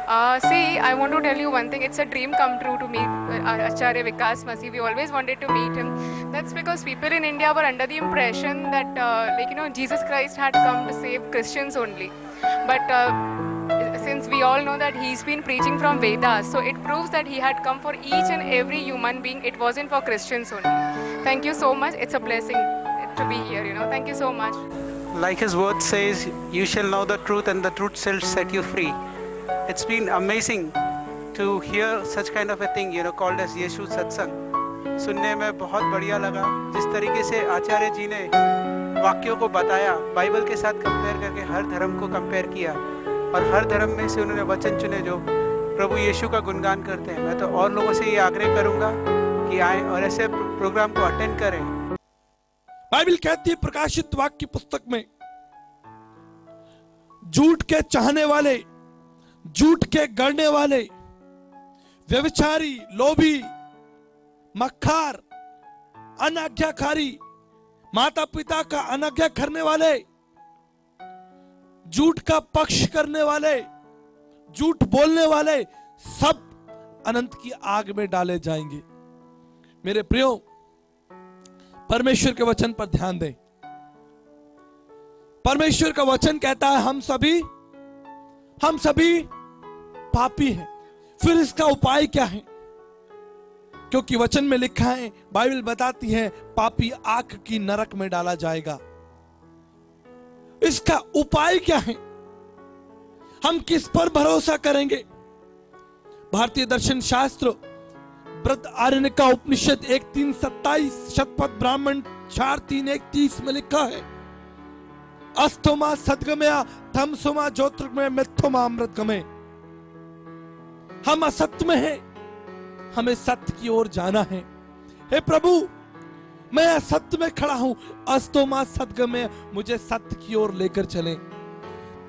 See, I want to tell you one thing. It's a dream come true to meet Acharya Vikas Masi. We always wanted to meet him. That's because people in India were under the impression that, Jesus Christ had come to save Christians only. But since we all know that he's been preaching from Vedas, so it proves that he had come for each and every human being. It wasn't for Christians only. Thank you so much. It's a blessing to be here, Thank you so much. Like his word says, you shall know the truth and the truth shall set you free. It's been amazing to hear such kind of a thing, called as Yeshu Satsang. सुनने में बहुत बढ़िया लगा जिस तरीके से आचार्य जी ने वाक्यों को बताया, बाइबल के साथ कंपेयर करके हर धर्म को कंपेयर किया और हर धर्म में से उन्होंने वचन चुने जो प्रभु यीशु का गुणगान करते हैं। मैं तो और लोगों से ये आग्रह करूंगा कि आए और ऐसे प्रोग्राम को अटेंड करें। बाइबल कहती है प्रकाशित वाक्य पुस्तक में, झूठ के चाहने वाले, झूठ के गढ़ने वाले, व्यभिचारी, लोभी, मक्खार, अनाज्ञाकारी, माता पिता का अनाज्ञा करने वाले, झूठ का पक्ष करने वाले, झूठ बोलने वाले, सब अनंत की आग में डाले जाएंगे। मेरे प्रियो, परमेश्वर के वचन पर ध्यान दें। परमेश्वर का वचन कहता है हम सभी पापी हैं। फिर इसका उपाय क्या है? क्योंकि वचन में लिखा है, बाइबल बताती है, पापी आग की नरक में डाला जाएगा। इसका उपाय क्या है? हम किस पर भरोसा करेंगे? भारतीय दर्शन शास्त्र बृहदारण्यक का उपनिषद 1:3-27, शतपथ ब्राह्मण 4:3-1-30 में लिखा है, अस्तोमा सद्गमया तमसोमा ज्योतिर्गमय मिथ्योमा अमृतगमय। हम असत्य में हैं, हमें सत्य की ओर जाना है। हे प्रभु, मैं असत्य में खड़ा हूं, अस्तोमा सद्गमय, मुझे सत्य की ओर लेकर चले।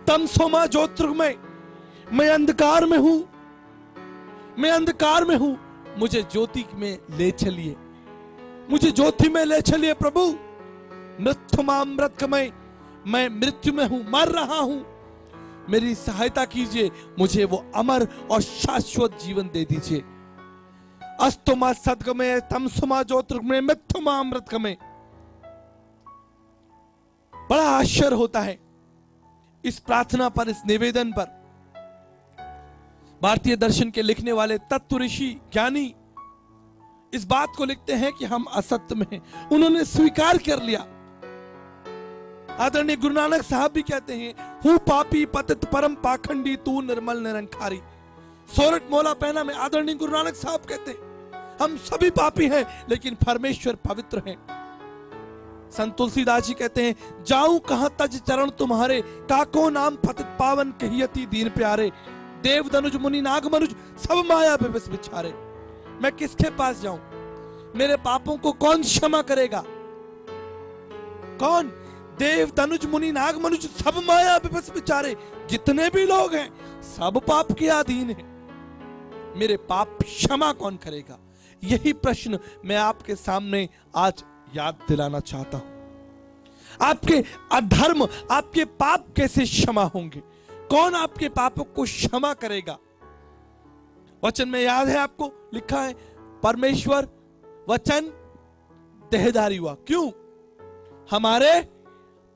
तमसोमा ज्योतिर्गमय, मैं अंधकार में हूं, मुझे ज्योति में ले चलिए, मुझे ज्योति में ले चलिए प्रभु। मृत्युमा अमृतगमय, मैं मृत्यु में हूं, मर रहा हूं, मेरी सहायता कीजिए, मुझे वो अमर और शाश्वत जीवन दे दीजिए। अस्तोमा सद्गमय तमसोमा ज्योतिर्गमय मिथ्युमा अमृतगमय। बड़ा आश्चर्य होता है इस प्रार्थना पर, इस निवेदन पर। भारतीय दर्शन के लिखने वाले तत्व ऋषि ज्ञानी इस बात को लिखते हैं कि हम असत्य में हैं। उन्होंने स्वीकार कर लिया। आदरणीय गुरु नानक साहब भी कहते हैं, हूं पापी पतित परम पाखंडी, तू निर्मल निरंकारी। सोरठ मोला पहना में आदरणीय गुरु नानक साहब कहते हैं, हम सभी पापी हैं लेकिन परमेश्वर पवित्र हैं। संत तुलसीदास जी कहते हैं, जाऊं कहां तज चरण तुम्हारे, काको नाम पतित पावन कहियति दीन प्यारे। देव दनुज मुनि नाग मनुज, सब माया पे बस बिछारे। मैं किसके पास जाऊं? मेरे पापों को कौन क्षमा करेगा? कौन? देव दनुज मुनि नाग मनुज, सब माया पे बस बिचारे। जितने भी लोग हैं सब पाप के अधीन हैं, मेरे पाप क्षमा कौन करेगा? यही प्रश्न मैं आपके सामने आज याद दिलाना चाहता हूं। आपके अधर्म, आपके पाप कैसे क्षमा होंगे? कौन आपके पापों को क्षमा करेगा? वचन में याद है आपको, लिखा है, परमेश्वर वचन देहधारी हुआ। क्यों? हमारे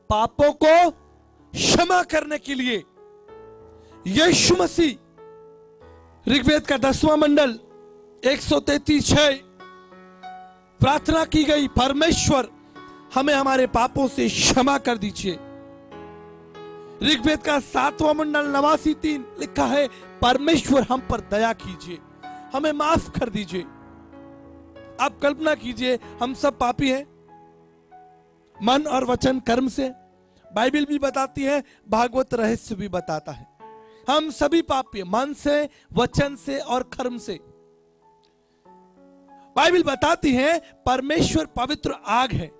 पापों को क्षमा करने के लिए। यीशु मसीह ऋग्वेद का 10वां मंडल 133:6 प्रार्थना की गई, परमेश्वर हमें हमारे पापों से क्षमा कर दीजिए। ऋग्वेद का 7वां मंडल 89:3 लिखा है, परमेश्वर हम पर दया कीजिए, हमें माफ कर दीजिए। आप कल्पना कीजिए, हम सब पापी हैं मन और वचन कर्म से। बाइबल भी बताती है, भागवत रहस्य भी बताता है, हम सभी पापी हैं मन से, वचन से और कर्म से। बाइबल बताती है परमेश्वर पवित्र आग है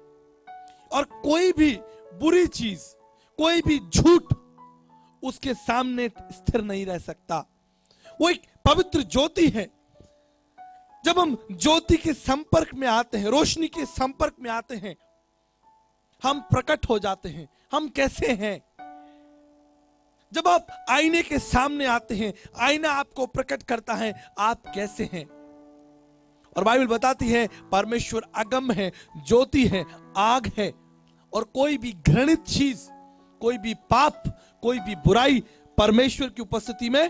और कोई भी बुरी चीज, कोई भी झूठ उसके सामने स्थिर नहीं रह सकता। वो एक पवित्र ज्योति है। जब हम ज्योति के संपर्क में आते हैं, रोशनी के संपर्क में आते हैं, हम प्रकट हो जाते हैं। हम कैसे हैं? जब आप आईने के सामने आते हैं, आईना आपको प्रकट करता है आप कैसे हैं। और बाइबल बताती है परमेश्वर अगम है, ज्योति है, आग है, और कोई भी घृणित चीज, कोई भी पाप, कोई भी बुराई परमेश्वर की उपस्थिति में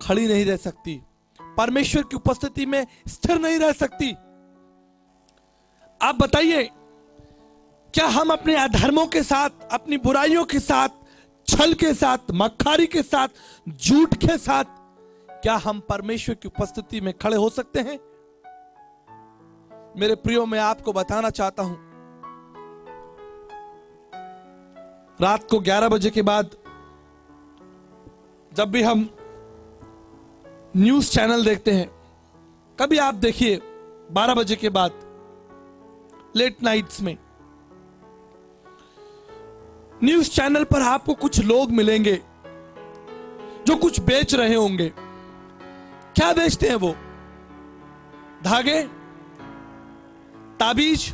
खड़ी नहीं रह सकती, परमेश्वर की उपस्थिति में स्थिर नहीं रह सकती। आप बताइए, क्या हम अपने अधर्मों के साथ, अपनी बुराइयों के साथ, छल के साथ, मक्खारी के साथ, झूठ के साथ, क्या हम परमेश्वर की उपस्थिति में खड़े हो सकते हैं? मेरे प्रियो, मैं आपको बताना चाहता हूं, रात को 11 बजे के बाद जब भी हम न्यूज चैनल देखते हैं, कभी आप देखिए 12 बजे के बाद लेट नाइट्स में न्यूज चैनल पर आपको कुछ लोग मिलेंगे जो कुछ बेच रहे होंगे। क्या बेचते हैं वो? धागे, ताबीज,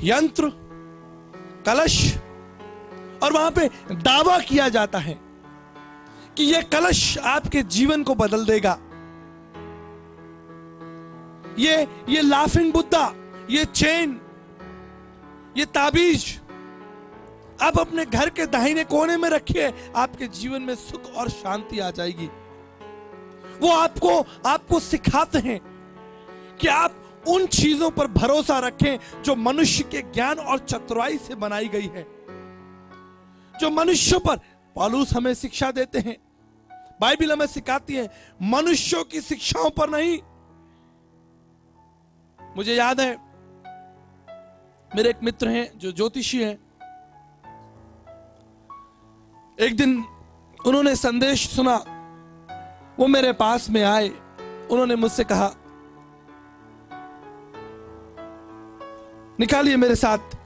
यंत्र, कलश, और वहां पे दावा किया जाता है कि यह कलश आपके जीवन को बदल देगा। ये लाफिंग बुद्धा, ये चेन, ये ताबीज आप अपने घर के दाहिने कोने में रखिए, आपके जीवन में सुख और शांति आ जाएगी। वो आपको सिखाते हैं कि आप उन चीजों पर भरोसा रखें जो मनुष्य के ज्ञान और चतुराई से बनाई गई है, जो मनुष्यों पर, पौलुस हमें शिक्षा देते हैं, बाइबल हमें सिखाती है, मनुष्यों की शिक्षाओं पर नहीं। मुझे याद है, मेरे एक मित्र हैं जो ज्योतिषी हैं, एक दिन उन्होंने संदेश सुना, वो मेरे पास में आए, उन्होंने मुझसे कहा, निकालिए मेरे साथ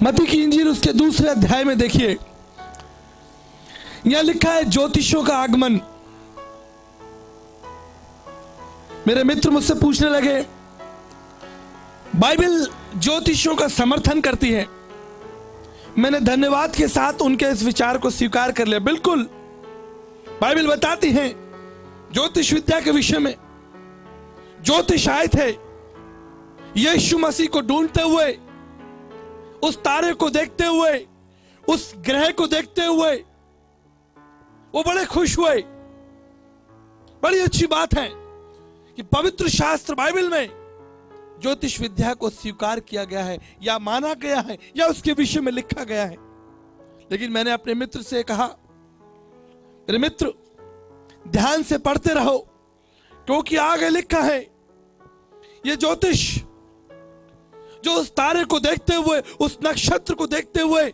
मत्ती की इंजील उसके 2 अध्याय में देखिए, यहां लिखा है ज्योतिषों का आगमन। मेरे मित्र मुझसे पूछने लगे, बाइबल ज्योतिषों का समर्थन करती है? मैंने धन्यवाद के साथ उनके इस विचार को स्वीकार कर लिया। बिल्कुल, बाइबल बताती है ज्योतिष विद्या के विषय में। ज्योतिष आए थे यीशु मसीह को ढूंढते हुए, उस तारे को देखते हुए, उस ग्रह को देखते हुए वो बड़े खुश हुए। बड़ी अच्छी बात है कि पवित्र शास्त्र बाइबल में ज्योतिष विद्या को स्वीकार किया गया है, या माना गया है, या उसके विषय में लिखा गया है। लेकिन मैंने अपने मित्र से कहा, मेरे मित्र ध्यान से पढ़ते रहो, क्योंकि आगे लिखा है ये ज्योतिष जो उस तारे को देखते हुए, उस नक्षत्र को देखते हुए,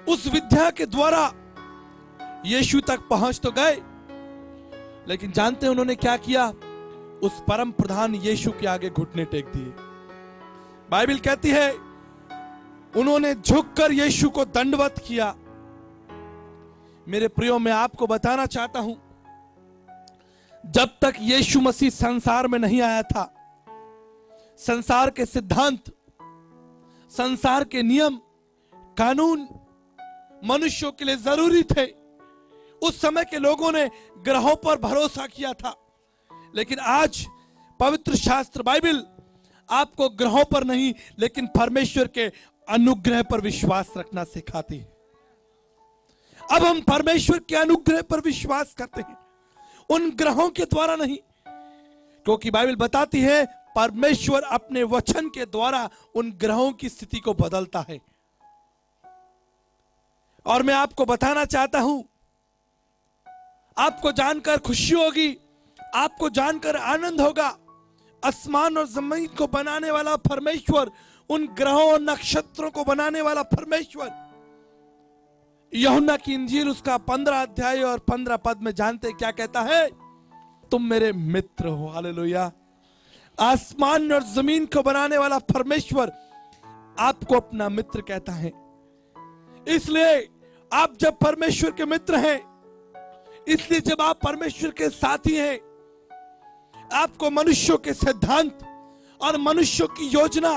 उस विद्या के द्वारा यीशु तक पहुंच तो गए, लेकिन जानते हैं उन्होंने क्या किया? उस परम प्रधान यीशु के आगे घुटने टेक दिए। बाइबल कहती है उन्होंने झुककर यीशु को दंडवत किया। मेरे प्रियो, मैं आपको बताना चाहता हूं, जब तक यीशु मसीह संसार में नहीं आया था, संसार के सिद्धांत, संसार के नियम कानून मनुष्यों के लिए जरूरी थे। उस समय के लोगों ने ग्रहों पर भरोसा किया था, लेकिन आज पवित्र शास्त्र बाइबल आपको ग्रहों पर नहीं, लेकिन परमेश्वर के अनुग्रह पर विश्वास रखना सिखाती है। अब हम परमेश्वर के अनुग्रह पर विश्वास करते हैं, उन ग्रहों के द्वारा नहीं, क्योंकि बाइबल बताती है परमेश्वर अपने वचन के द्वारा उन ग्रहों की स्थिति को बदलता है। और मैं आपको बताना चाहता हूं, आपको जानकर खुशी होगी, आपको जानकर आनंद होगा, आसमान और जमीन को बनाने वाला परमेश्वर, उन ग्रहों और नक्षत्रों को बनाने वाला परमेश्वर, यूहन्ना की इंजील उसका 15 अध्याय और 15 पद में जानते क्या कहता है? तुम मेरे मित्र हो। हालेलुया। आसमान और जमीन को बनाने वाला परमेश्वर आपको अपना मित्र कहता है। इसलिए आप जब परमेश्वर के मित्र हैं, इसलिए जब आप परमेश्वर के साथी हैं, आपको मनुष्यों के सिद्धांत और मनुष्यों की योजना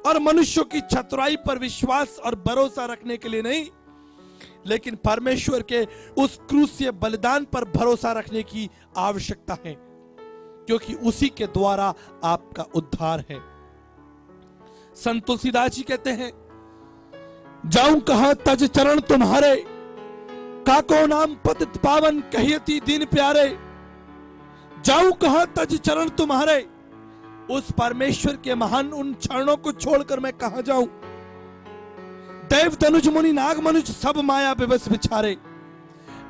और मनुष्यों की चतुराई पर विश्वास और भरोसा रखने के लिए नहीं, लेकिन परमेश्वर के उस क्रूसीय बलिदान पर भरोसा रखने की आवश्यकता है, क्योंकि उसी के द्वारा आपका उद्धार है। संत तुलसीदास जी कहते हैं, जाऊं कहां तज चरण तुम्हारे, काको नाम पतित पावन कहियति दीन प्यारे। जाऊं कहां तज चरण तुम्हारे, उस परमेश्वर के महान उन चरणों को छोड़कर मैं कहां जाऊं। देव तनुज मुनि नाग मनुज सब माया विवश बिचारे,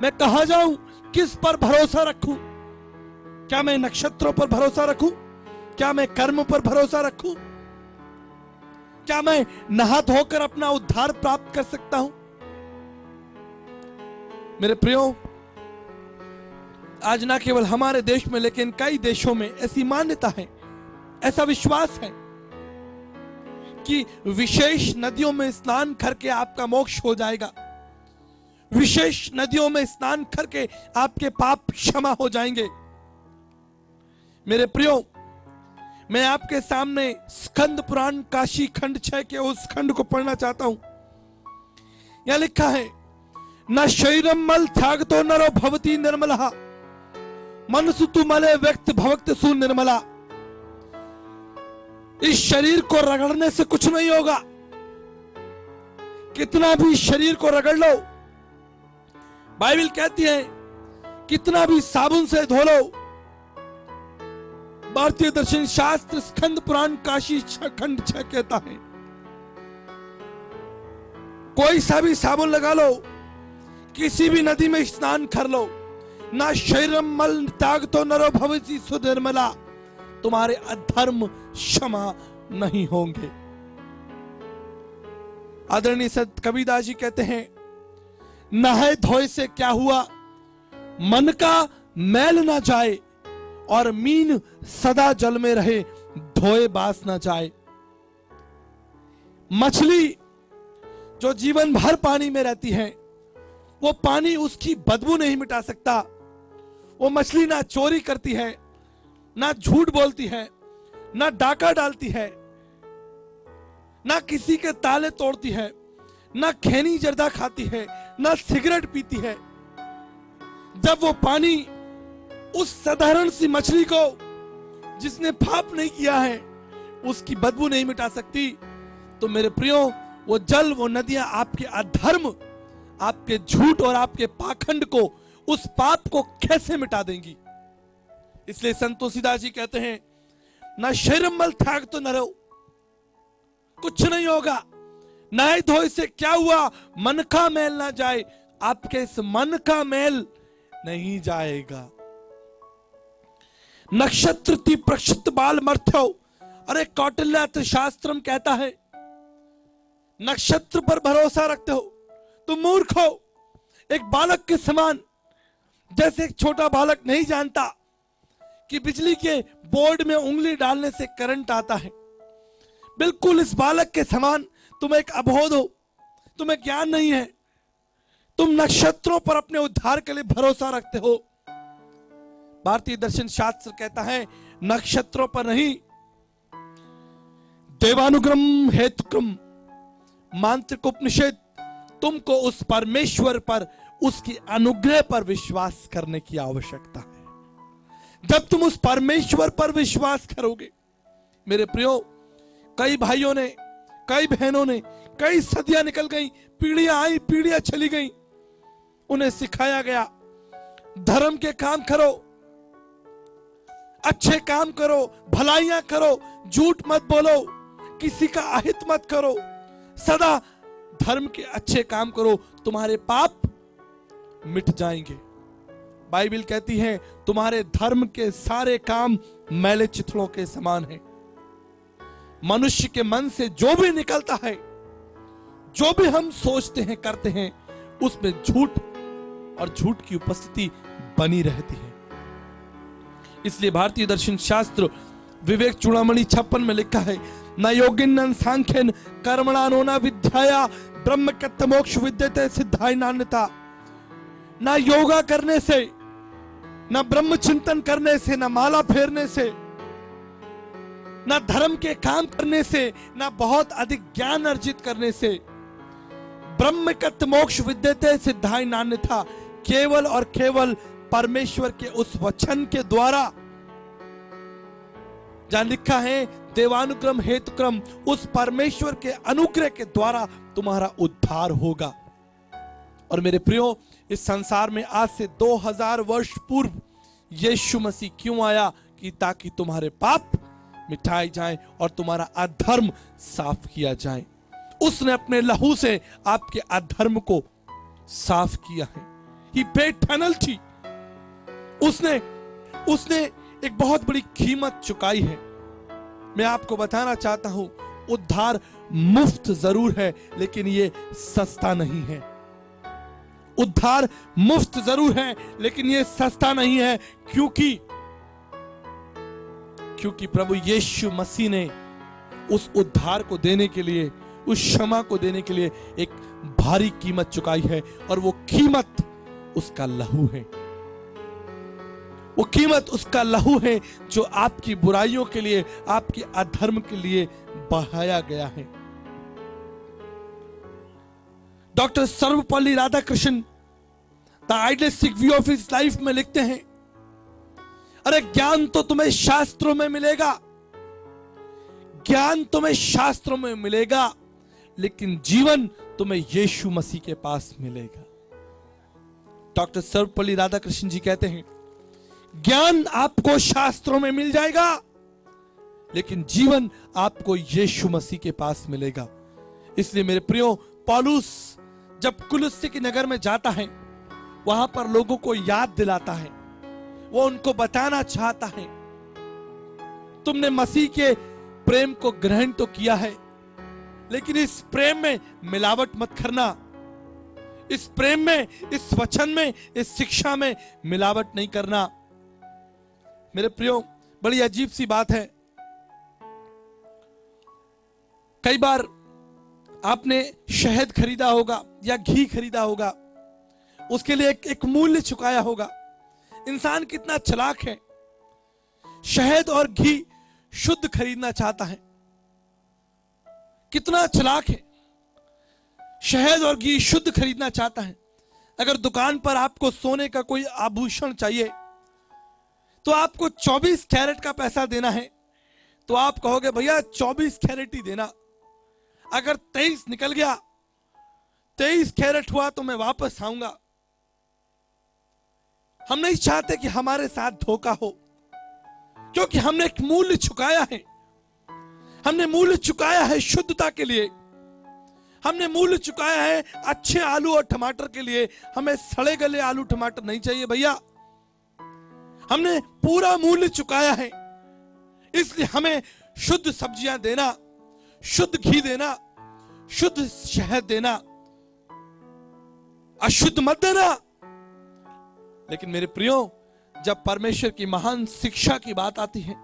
मैं कहां जाऊं, किस पर भरोसा रखूं। क्या मैं नक्षत्रों पर भरोसा रखूं? क्या मैं कर्म पर भरोसा रखूं? क्या मैं नहा धोकर अपना उद्धार प्राप्त कर सकता हूं? मेरे प्रियो, आज ना केवल हमारे देश में लेकिन कई देशों में ऐसी मान्यता है, ऐसा विश्वास है कि विशेष नदियों में स्नान करके आपका मोक्ष हो जाएगा, विशेष नदियों में स्नान करके आपके पाप क्षमा हो जाएंगे। मेरे प्रियो, मैं आपके सामने स्कंद पुराण काशी खंड 6 के उस खंड को पढ़ना चाहता हूं। यहां लिखा है, न शरीरम मल त्यागतो नरो भवति निर्मला, मनसु तु मले व्यक्त भवक्त सु निर्मला। इस शरीर को रगड़ने से कुछ नहीं होगा, कितना भी शरीर को रगड़ लो, बाइबल कहती है कितना भी साबुन से धो लो। भारतीय दर्शन शास्त्र स्कंद पुराण काशी खंड 6 कहता है, कोई सा भी साबुन लगा लो, किसी भी नदी में स्नान कर लो, ना शरीरम मल त्यागतो नरो भवति सु निर्मला, तुम्हारे अधर्म क्षमा नहीं होंगे। आदरणीय संत कबीरदास जी कहते हैं, नहाए धोए से क्या हुआ, मन का मैल ना जाए, और मीन सदा जल में रहे, धोए बास ना जाए। मछली जो जीवन भर पानी में रहती है, वो पानी उसकी बदबू नहीं मिटा सकता। वो मछली ना चोरी करती है, ना झूठ बोलती है, ना डाका डालती है, ना किसी के ताले तोड़ती है, ना खैनी जर्दा खाती है, ना सिगरेट पीती है। जब वो पानी उस साधारण सी मछली को जिसने पाप नहीं किया है उसकी बदबू नहीं मिटा सकती, तो मेरे प्रियो, वो जल, वो नदियां आपके अधर्म, आपके झूठ और आपके पाखंड को, उस पाप को कैसे मिटा देंगी। इसलिए संत तुलसीदास जी कहते हैं, ना शरीरम मल त्यागतो नरो, कुछ नहीं होगा, नहाए धोए से क्या हुआ, मन का मैल ना जाए, आपके इस मन का मैल नहीं जाएगा। नक्षत्र प्रक्षिप्त बाल मर्थ्यो, अरे कौटिल्य शास्त्रम कहता है, नक्षत्र पर भरोसा रखते हो तुम मूर्ख हो। एक बालक के समान, जैसे एक छोटा बालक नहीं जानता कि बिजली के बोर्ड में उंगली डालने से करंट आता है, बिल्कुल इस बालक के समान तुम एक अबोध हो, तुम्हें ज्ञान नहीं है, तुम नक्षत्रों पर अपने उद्धार के लिए भरोसा रखते हो। भारतीय दर्शन शास्त्र कहता है, नक्षत्रों पर नहीं, देवानुग्रम हेतुक्रम मांत्रिक उपनिषद, तुमको उस परमेश्वर पर, उसकी अनुग्रह पर विश्वास करने की आवश्यकता है। जब तुम उस परमेश्वर पर विश्वास करोगे, मेरे प्रियो, कई भाइयों ने, कई बहनों ने, कई सदियां निकल गई, पीढ़ियां आई, पीढ़ियां चली गई, उन्हें सिखाया गया धर्म के काम करो, अच्छे काम करो, भलाइयां करो, झूठ मत बोलो, किसी का अहित मत करो, सदा धर्म के अच्छे काम करो, तुम्हारे पाप मिट जाएंगे। बाइबल कहती है, तुम्हारे धर्म के सारे काम मैले चिथड़ों के समान है। मनुष्य के मन से जो भी निकलता है, जो भी हम सोचते हैं, करते हैं, उसमें झूठ और झूठ की उपस्थिति बनी रहती है। इसलिए भारतीय दर्शन शास्त्र विवेक चूड़ामणि 56 में लिखा है, न योगिन सांख्यन कर्मणानो न विद्याया ब्रह्म कत्थ मोक्ष विद्यते सिद्धाय नान्यता। ना योगा करने से, ना ब्रह्म चिंतन करने से, ना माला फेरने से, ना धर्म के काम करने से, ना बहुत अधिक ज्ञान अर्जित करने से। ब्रह्मकत मोक्ष विद्यते सिद्धाय नान्यथा, केवल और केवल परमेश्वर के उस वचन के द्वारा, जहां लिखा है देवानुक्रम हेतुक्रम, उस परमेश्वर के अनुग्रह के द्वारा तुम्हारा उद्धार होगा। और मेरे प्रियो, इस संसार में आज से 2000 वर्ष पूर्व यीशु मसीह क्यों आया? कि ताकि तुम्हारे पाप मिटाए जाएं और तुम्हारा अधर्म साफ किया जाए। उसने अपने लहू से आपके अधर्म को साफ किया है। He paid penalty। उसने एक बहुत बड़ी कीमत चुकाई है। मैं आपको बताना चाहता हूं, उद्धार मुफ्त जरूर है, लेकिन ये सस्ता नहीं है। उद्धार मुफ्त जरूर है, लेकिन ये सस्ता नहीं है, क्योंकि प्रभु यीशु मसीह ने उस उद्धार को देने के लिए, उस क्षमा को देने के लिए एक भारी कीमत चुकाई है, और वो कीमत उसका लहू है। वो कीमत उसका लहू है जो आपकी बुराइयों के लिए, आपके अधर्म के लिए बहाया गया है। Doctor Sarvepalli Radhakrishna the idealistic view of his life में लिखते हैं, अरे ज्ञान तो तुम्हें शास्त्रों में मिलेगा, ज्ञान तुम्हें शास्त्रों में मिलेगा, लेकिन जीवन तुम्हें यीशु मसीह के पास मिलेगा। डॉक्टर सर्वपल्ली राधाकृष्ण जी कहते हैं, ज्ञान आपको शास्त्रों में मिल जाएगा, लेकिन जीवन आपको यीशु मसीह के पास मिलेगा। इसलिए मेरे प्रियो, पौलुस जब कुलुस्सी की नगर में जाता है, वहां पर लोगों को याद दिलाता है, वो उनको बताना चाहता है, तुमने मसीह के प्रेम को ग्रहण तो किया है, लेकिन इस प्रेम में मिलावट मत करना। इस प्रेम में, इस वचन में, इस शिक्षा में मिलावट नहीं करना। मेरे प्रियो, बड़ी अजीब सी बात है, कई बार आपने शहद खरीदा होगा या घी खरीदा होगा, उसके लिए एक मूल्य चुकाया होगा। इंसान कितना चालाक है, शहद और घी शुद्ध खरीदना चाहता है। कितना चालाक है, शहद और घी शुद्ध खरीदना चाहता है। अगर दुकान पर आपको सोने का कोई आभूषण चाहिए, तो आपको 24 कैरेट का पैसा देना है, तो आप कहोगे भैया 24 कैरेट ही देना। अगर 23 निकल गया, 23 कैरेट हुआ, तो मैं वापस आऊंगा। हम नहीं चाहते कि हमारे साथ धोखा हो, क्योंकि हमने एक मूल्य चुकाया है। हमने मूल्य चुकाया है शुद्धता के लिए, हमने मूल्य चुकाया है अच्छे आलू और टमाटर के लिए। हमें सड़े गले आलू टमाटर नहीं चाहिए भैया, हमने पूरा मूल्य चुकाया है। इसलिए हमें शुद्ध सब्जियां देना, शुद्ध घी देना, शुद्ध शहद देना, अशुद्ध मत देना। लेकिन मेरे प्रियो, जब परमेश्वर की महान शिक्षा की बात आती है,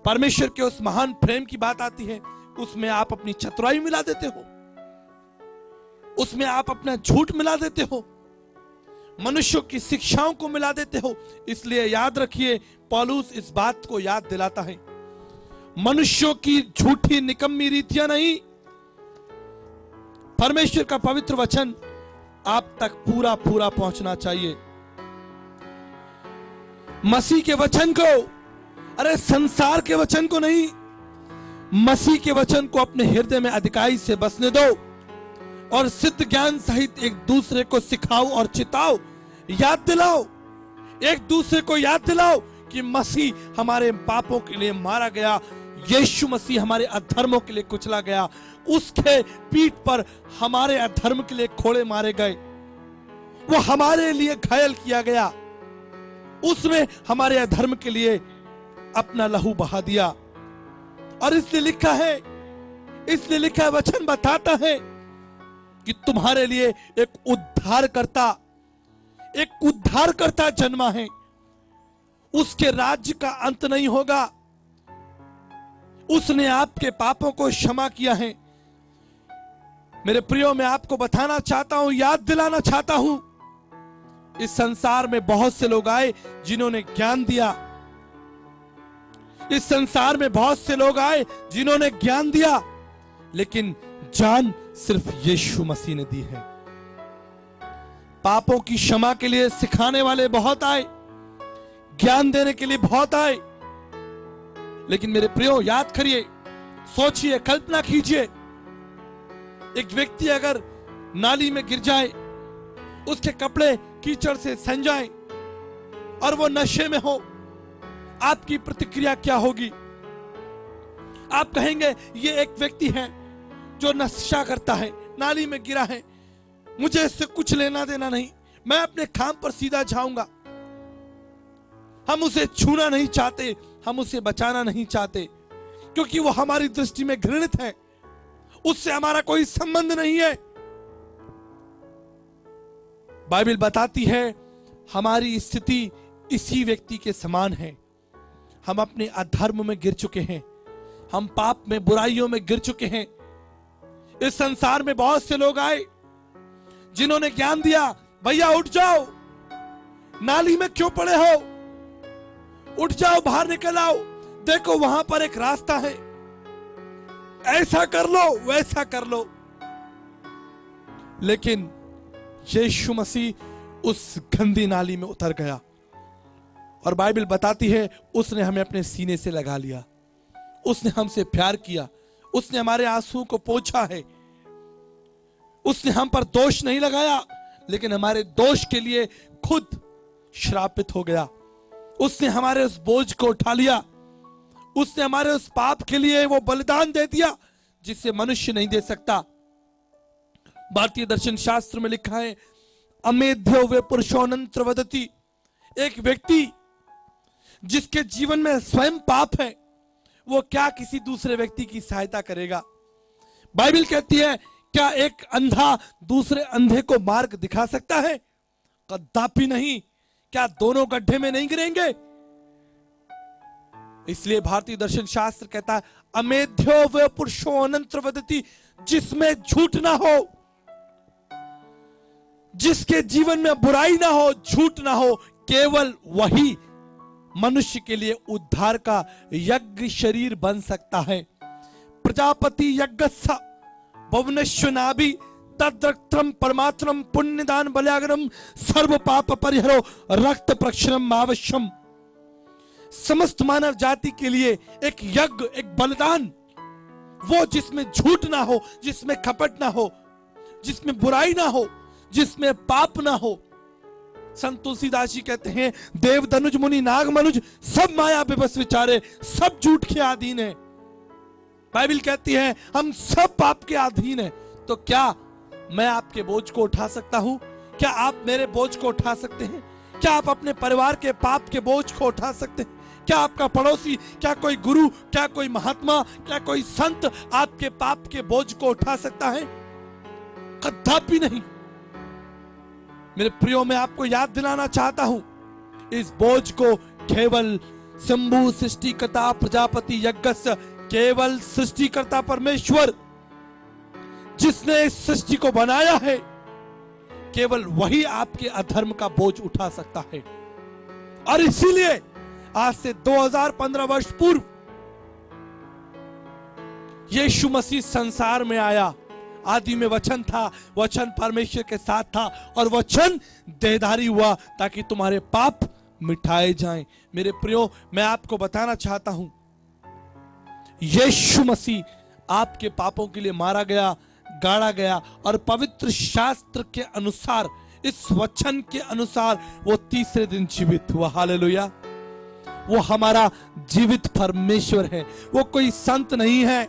परमेश्वर के उस महान प्रेम की बात आती है, उसमें आप अपनी चतुराई मिला देते हो, उसमें आप अपना झूठ मिला देते हो, मनुष्यों की शिक्षाओं को मिला देते हो। इसलिए याद रखिए, पौलुस इस बात को याद दिलाता है, मनुष्यों की झूठी निकम्मी रीतियां नहीं, परमेश्वर का पवित्र वचन आप तक पूरा पूरा पहुंचना चाहिए। मसीह के वचन को, अरे संसार के वचन को नहीं, मसीह के वचन को अपने हृदय में अधिकाई से बसने दो, और सिद्ध ज्ञान सहित एक दूसरे को सिखाओ और चिताओ, याद दिलाओ, एक दूसरे को याद दिलाओ कि मसीह हमारे पापों के लिए मारा गया, यीशु मसीह हमारे अधर्मों के लिए कुचला गया, उसके पीठ पर हमारे अधर्म के लिए कोड़े मारे गए, वो हमारे लिए घायल किया गया, उसने हमारे अधर्म के लिए अपना लहू बहा दिया। और इसलिए लिखा है, वचन बताता है कि तुम्हारे लिए एक उद्धारकर्ता जन्मा है। उसके राज्य का अंत नहीं होगा, उसने आपके पापों को क्षमा किया है। मेरे प्रियो, मैं आपको बताना चाहता हूं, याद दिलाना चाहता हूं, इस संसार में बहुत से लोग आए जिन्होंने ज्ञान दिया, इस संसार में बहुत से लोग आए जिन्होंने ज्ञान दिया, लेकिन जान सिर्फ यीशु मसीह ने दी है। पापों की क्षमा के लिए सिखाने वाले बहुत आए, ज्ञान देने के लिए बहुत आए, लेकिन मेरे प्रियो याद करिए, सोचिए, कल्पना कीजिए, एक व्यक्ति अगर नाली में गिर जाए, उसके कपड़े कीचड़ से सन जाएं और वो नशे में हो, आपकी प्रतिक्रिया क्या होगी? आप कहेंगे ये एक व्यक्ति है जो नशा करता है, नाली में गिरा है, मुझे इससे कुछ लेना देना नहीं, मैं अपने काम पर सीधा जाऊंगा। हम उसे छूना नहीं चाहते, हम उसे बचाना नहीं चाहते, क्योंकि वो हमारी दृष्टि में घृणित है, उससे हमारा कोई संबंध नहीं है। बाइबल बताती है हमारी स्थिति इसी व्यक्ति के समान है। हम अपने अधर्म में गिर चुके हैं, हम पाप में, बुराइयों में गिर चुके हैं। इस संसार में बहुत से लोग आए जिन्होंने ज्ञान दिया, भैया उठ जाओ, नाली में क्यों पड़े हो, उठ जाओ, बाहर निकल आओ, देखो वहां पर एक रास्ता है, ऐसा कर लो, वैसा कर लो। लेकिन यीशु मसीह उस गंदी नाली में उतर गया और बाइबल बताती है उसने हमें अपने सीने से लगा लिया, उसने हमसे प्यार किया, उसने हमारे आंसुओं को पोंछा है, उसने हम पर दोष नहीं लगाया, लेकिन हमारे दोष के लिए खुद श्रापित हो गया। उसने हमारे उस बोझ को उठा लिया, उसने हमारे उस पाप के लिए वो बलिदान दे दिया जिसे मनुष्य नहीं दे सकता। भारतीय दर्शन शास्त्र में लिखा है, अमेध्यो वे पुरुषोऽनंत्र वदति, एक व्यक्ति जिसके जीवन में स्वयं पाप है, वो क्या किसी दूसरे व्यक्ति की सहायता करेगा? बाइबल कहती है, क्या एक अंधा दूसरे अंधे को मार्ग दिखा सकता है? कदापि नहीं। क्या दोनों गड्ढे में नहीं गिरेंगे? इसलिए भारतीय दर्शन शास्त्र कहता है, अमेध्यो वे पुरुषोऽनंत्र वदति, जिसमें झूठ ना हो, जिसके जीवन में बुराई ना हो, झूठ ना हो, केवल वही मनुष्य के लिए उद्धार का यज्ञ शरीर बन सकता है। प्रजापति यज्ञस्स भुवनेश्वनाभि तद्रक्त्रम परमात्रम पुण्यदान बल्यागरम सर्व पाप परिहरो रक्त प्रक्षरम आवश्यम। समस्त मानव जाति के लिए एक यज्ञ, एक बलिदान, वो जिसमें झूठ ना हो, जिसमें कपट ना हो, जिसमें बुराई ना हो, जिसमें पाप ना हो। संत तुलसीदास जी कहते हैं, देव धनुज मुनि नाग मनुज सब माया विवश विचारे, सब झूठ के अधीन है। बाइबल कहती है हम सब पाप के अधीन है। तो क्या मैं आपके बोझ को उठा सकता हूं? क्या आप मेरे बोझ को उठा सकते हैं? क्या आप अपने परिवार के पाप के बोझ को उठा सकते हैं? क्या आपका पड़ोसी, क्या कोई गुरु, क्या कोई महात्मा, क्या कोई संत आपके पाप के बोझ को उठा सकता है? कदापि नहीं। मेरे प्रियो, मैं आपको याद दिलाना चाहता हूं, इस बोझ को केवल शंभु सृष्टिकर्ता प्रजापति यज्ञस्य, केवल सृष्टिकर्ता परमेश्वर जिसने इस सृष्टि को बनाया है, केवल वही आपके अधर्म का बोझ उठा सकता है। और इसीलिए आज से 2015 वर्ष पूर्व यीशु मसीह संसार में आया। आदि में वचन था, वचन परमेश्वर के साथ था और वचन देहधारी हुआ ताकि तुम्हारे पाप मिटाए जाएं। मेरे प्रियो, मैं आपको बताना चाहता हूं, यीशु मसीह आपके पापों के लिए मारा गया, गाड़ा गया और पवित्र शास्त्र के अनुसार, इस वचन के अनुसार वो तीसरे दिन जीवित हुआ। हालेलुया। वो हमारा जीवित परमेश्वर है। वो कोई संत नहीं है,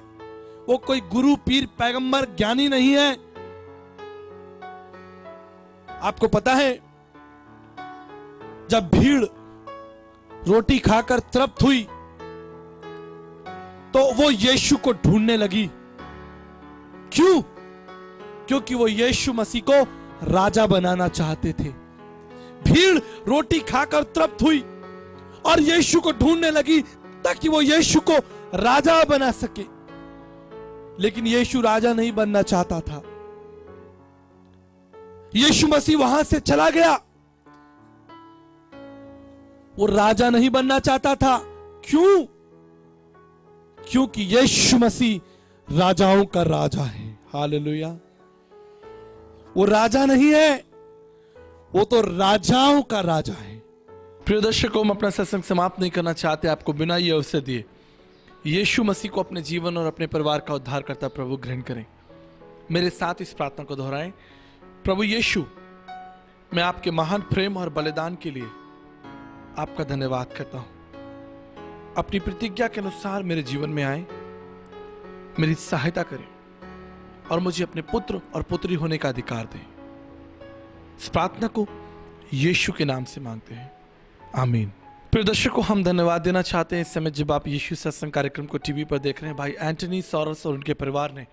वो कोई गुरु, पीर, पैगंबर, ज्ञानी नहीं है। आपको पता है, जब भीड़ रोटी खाकर तृप्त हुई तो वो यीशु को ढूंढने लगी। क्यों? क्योंकि वो यीशु मसीह को राजा बनाना चाहते थे। भीड़ रोटी खाकर तृप्त हुई और यीशु को ढूंढने लगी ताकि वो यीशु को राजा बना सके। लेकिन यीशु राजा नहीं बनना चाहता था। यीशु मसीह वहां से चला गया। वो राजा नहीं बनना चाहता था। क्यों? क्योंकि यीशु मसीह राजाओं का राजा है। हालेलुया। वो राजा नहीं है, वो तो राजाओं का राजा है। प्रिय दर्शकों, हम अपना सत्संग समाप्त नहीं करना चाहते आपको बिना ये अवसर दिए यीशु मसीह को अपने जीवन और अपने परिवार का उद्धारकर्ता प्रभु ग्रहण करें। मेरे साथ इस प्रार्थना को दोहराएं। प्रभु यीशु, मैं आपके महान प्रेम और बलिदान के लिए आपका धन्यवाद करता हूं। अपनी प्रतिज्ञा के अनुसार मेरे जीवन में आए, मेरी सहायता करें और मुझे अपने पुत्र और पुत्री होने का अधिकार दें। इस प्रार्थना को यीशु के नाम से मांगते हैं, आमीन। प्रिय दर्शकों, हम धन्यवाद देना चाहते हैं इस समय जब आप यीशु सत्संग कार्यक्रम को टीवी पर देख रहे हैं। भाई एंटनी सॉरस और उनके परिवार ने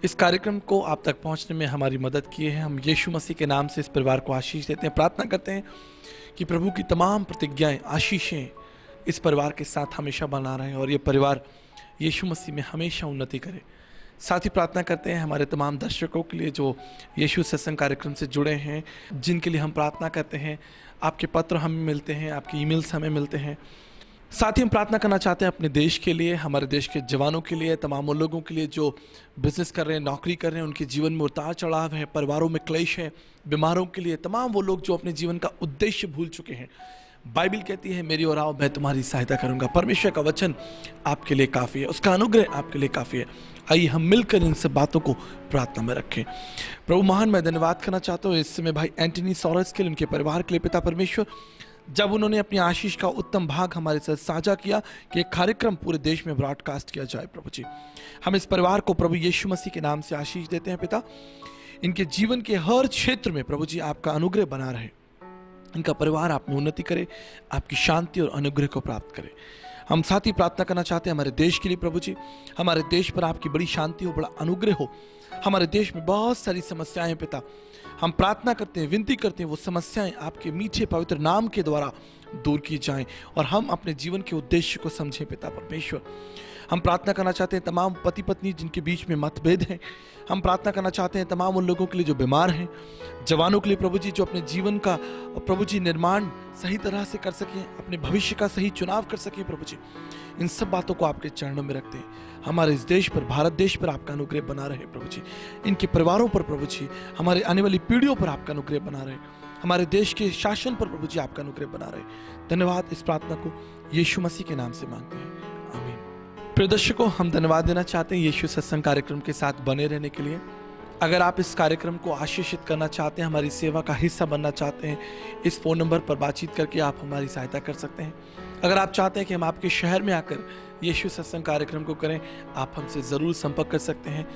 इस कार्यक्रम को आप तक पहुंचने में हमारी मदद की है। हम यीशु मसीह के नाम से इस परिवार को आशीष देते हैं, प्रार्थना करते हैं कि प्रभु की तमाम प्रतिज्ञाएं, आशीषें इस परिवार के साथ हमेशा बना रहे और ये परिवार यीशु मसीह में हमेशा उन्नति करे। साथ ही प्रार्थना करते हैं हमारे तमाम दर्शकों के लिए जो यीशु सत्संग कार्यक्रम से जुड़े हैं, जिनके लिए हम प्रार्थना करते हैं। आपके पत्र हमें मिलते हैं, आपके ईमेल्स हमें मिलते हैं। साथ ही हम प्रार्थना करना चाहते हैं अपने देश के लिए, हमारे देश के जवानों के लिए, तमाम उन लोगों के लिए जो बिजनेस कर रहे हैं, नौकरी कर रहे हैं, उनके जीवन में उतार चढ़ाव है, परिवारों में क्लेश है, बीमारों के लिए, तमाम वो लोग जो अपने जीवन का उद्देश्य भूल चुके हैं। बाइबल कहती है, मेरी ओर आओ, मैं तुम्हारी सहायता करूंगा। परमेश्वर का वचन आपके लिए काफ़ी है, उसका अनुग्रह आपके लिए काफ़ी है। आइए हम मिलकर इन सब बातों को प्रार्थना में रखें। प्रभु महान, मैं धन्यवाद करना चाहता हूँ इस समय भाई एंटनी सॉरस के लिए, उनके परिवार के लिए। पिता परमेश्वर, जब उन्होंने अपनी आशीष का उत्तम भाग हमारे साथ साझा किया कि एक कार्यक्रम पूरे देश में ब्रॉडकास्ट किया जाए, प्रभु जी, हम इस परिवार को प्रभु यीशु मसीह के नाम से आशीष देते हैं। पिता, इनके जीवन के हर क्षेत्र में प्रभु जी आपका अनुग्रह बना रहे, इनका परिवार आप में उन्नति करे, आपकी शांति और अनुग्रह को प्राप्त करे। हम साथ ही प्रार्थना करना चाहते हैं हमारे देश के लिए प्रभु जी, हमारे देश पर आपकी बड़ी शांति हो, बड़ा अनुग्रह हो। हमारे देश में बहुत सारी समस्याएं हैं पिता, हम प्रार्थना करते हैं, विनती करते हैं वो समस्याएं आपके मीठे पवित्र नाम के द्वारा दूर की जाएं और हम अपने जीवन के उद्देश्य को समझें। पिता परमेश्वर, हम प्रार्थना करना चाहते हैं तमाम पति पत्नी जिनके बीच में मतभेद हैं, हम प्रार्थना करना चाहते हैं तमाम उन लोगों के लिए जो बीमार हैं, जवानों के लिए प्रभु जी जो अपने जीवन का प्रभु जी निर्माण सही तरह से कर सकें, अपने भविष्य का सही चुनाव कर सकें। प्रभु जी, इन सब बातों को आपके चरणों में रखते हैं। हमारे इस देश पर, भारत देश पर आपका अनुग्रह बना रहे प्रभु जी, इनके परिवारों पर प्रभु जी, हमारे आने वाली पीढ़ियों पर आपका अनुग्रह बना रहे, हमारे देश के शासन पर प्रभु जी आपका अनुग्रह बना रहे। धन्यवाद। इस प्रार्थना को यीशु मसीह के नाम से मांगते हैं, आमीन। प्रिय दर्शकों, हम धन्यवाद देना चाहते हैं यीशु सत्संग कार्यक्रम के साथ बने रहने के लिए। अगर आप इस कार्यक्रम को आशीषित करना चाहते हैं, हमारी सेवा का हिस्सा बनना चाहते हैं, इस फ़ोन नंबर पर बातचीत करके आप हमारी सहायता कर सकते हैं। अगर आप चाहते हैं कि हम आपके शहर में आकर यीशु सत्संग कार्यक्रम को करें, आप हमसे ज़रूर संपर्क कर सकते हैं।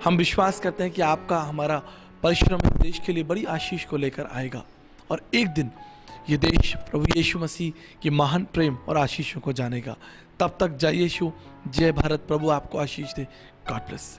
हम विश्वास करते हैं कि आपका हमारा परिश्रम इस देश के लिए बड़ी आशीष को लेकर आएगा और एक दिन ये देश प्रभु यीशु मसीह की महान प्रेम और आशीषों को जानेगा। तब तक जय यीशु, जय भारत। प्रभु आपको आशीष दे। God bless.